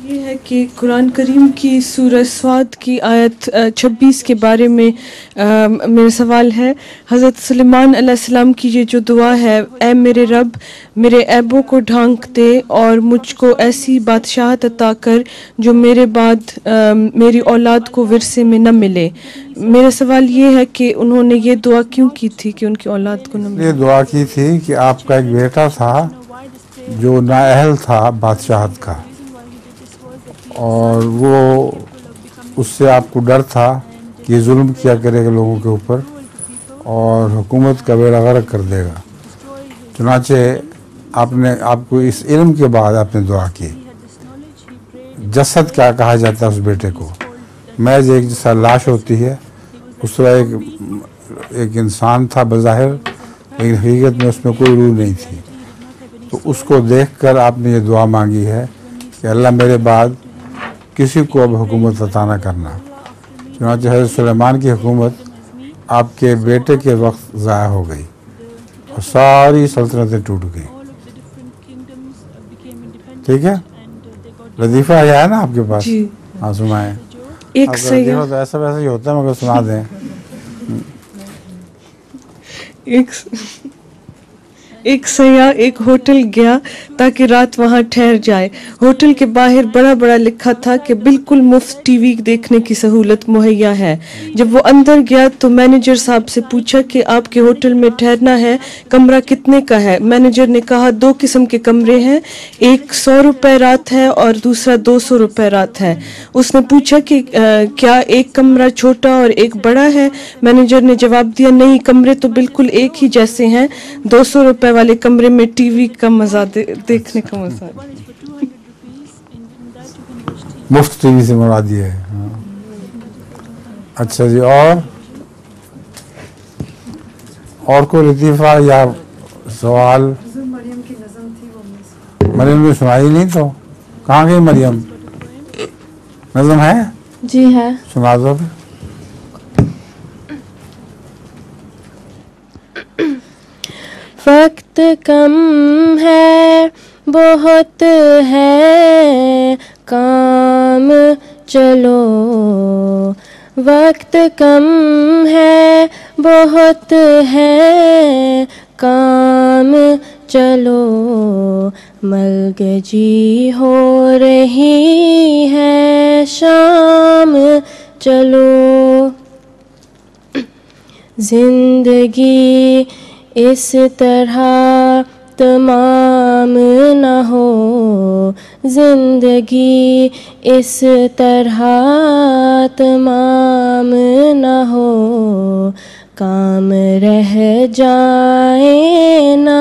یہ ہے کہ قرآن کریم کی سورہ صاد کی آیت 26 کے بارے میں میرا سوال ہے. حضرت سلیمان علیہ السلام کی یہ جو دعا ہے، اے میرے رب میرے عیبوں کو ڈھانک دے اور مجھ کو ایسی بادشاہت عطا کر جو میرے بعد میری اولاد کو ورثے میں نہ ملے. میرا سوال یہ ہے کہ انہوں نے یہ دعا کیوں کی تھی کہ ان کی اولاد کو نہ ملے؟ یہ دعا کی تھی کہ آپ کا ایک بیٹا تھا جو نااہل تھا بادشاہت کا، اور وہ اس سے آپ کو ڈر تھا کہ یہ ظلم کیا کرے گا لوگوں کے اوپر اور حکومت کا بیڑا غرق کر دے گا. چنانچہ آپ کو اس علم کے بعد آپ نے دعا کی. جسد کیا کہا جاتا ہے اس بیٹے کو؟ محض ایک جیسا لاش ہوتی ہے، اس طرح ایک انسان تھا بظاہر، لیکن حقیقت میں اس میں کوئی روح نہیں تھی. تو اس کو دیکھ کر آپ نے یہ دعا مانگی ہے کہ اللہ میرے بعد کسی کو اب حکومت عطا نہ کرنا. چنانچہ حضرت سلیمان کی حکومت آپ کے بیٹے کے وقت ضائع ہو گئی اور ساری سلطنتیں ٹوٹ گئیں. ٹھیک ہے، لطیفہ ہے نا آپ کے پاس؟ جی ہاں سنائیں. ایک سیاح تو ایسا ویسا ہی ہوتا ہے، مگر سنا دیں. ایک سیاح ایک ہوٹل گیا تاکہ رات وہاں ٹھہر جائے. ہوٹل کے باہر بڑا بڑا لکھا تھا کہ بالکل مفت ٹی وی دیکھنے کی سہولت مہیا ہے. جب وہ اندر گیا تو مینیجر صاحب سے پوچھا کہ آپ کے ہوٹل میں ٹھہرنا ہے، کمرہ کتنے کا ہے؟ مینیجر نے کہا 2 قسم کے کمرے ہیں، ایک 100 روپے رات ہے اور دوسرا 200 روپے رات ہے. اس نے پوچھا کہ کیا ایک کمرہ چھوٹا اور ایک بڑا ہے؟ مینیجر نے جواب دیا نہیں، کمرے تو بالکل ایک ہی جیسے ہیں، 200 روپے والے کمرے میں ٹی وی کا مزہ دیکھنے کا مزہ. مفت ٹی وی سے مراد یہ ہے. اچھا جی، اور کوئی لطیفہ یا سوال؟ مریم نے سنائی نہیں، تو کہاں گئی مریم؟ نظم ہے؟ جی ہے. سنا دو پھر. وقت کم ہے بہت ہے کام چلو، وقت کم ہے بہت ہے کام چلو، ملگجی ہو رہی ہے شام چلو. زندگی اس طرح تمام نہ ہو، زندگی اس طرح تمام نہ ہو، کام رہ جائیں نا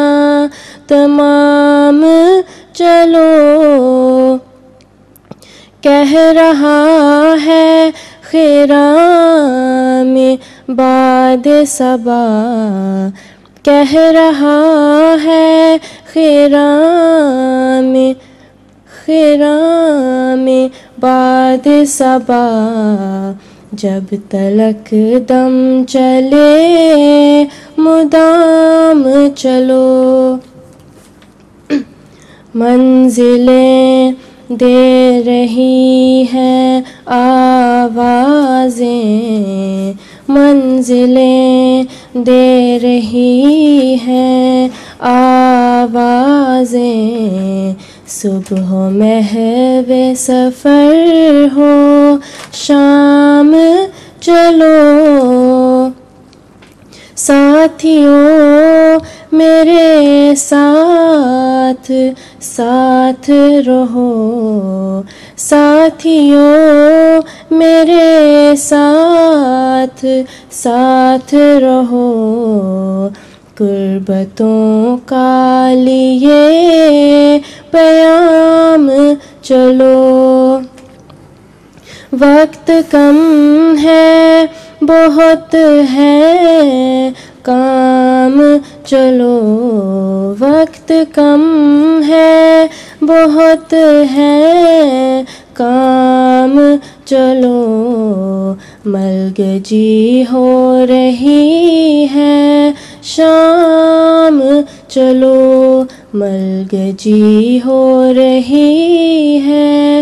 تمام چلو. کہہ رہا ہے خرام باد صبا، کہہ رہا ہے خرام باد صبا، جب تلک دم چلے مدام چلو. منزلیں دے رہی ہیں آوازیں، منزلیں دے رہی ہیں آوازیں، صبح محو سفر ہو شام چلو. ساتھیوں میرے ساتھ ساتھ رہو، ساتھیوں میرے ساتھ ساتھ رہو، قربتوں کا لیے پیام چلو. وقت کم ہے بہت ہے کام چلو، وقت کم ہے بہت ہے کام چلو، ملگجی ہو رہی ہے شام چلو، ملگجی ہو رہی ہے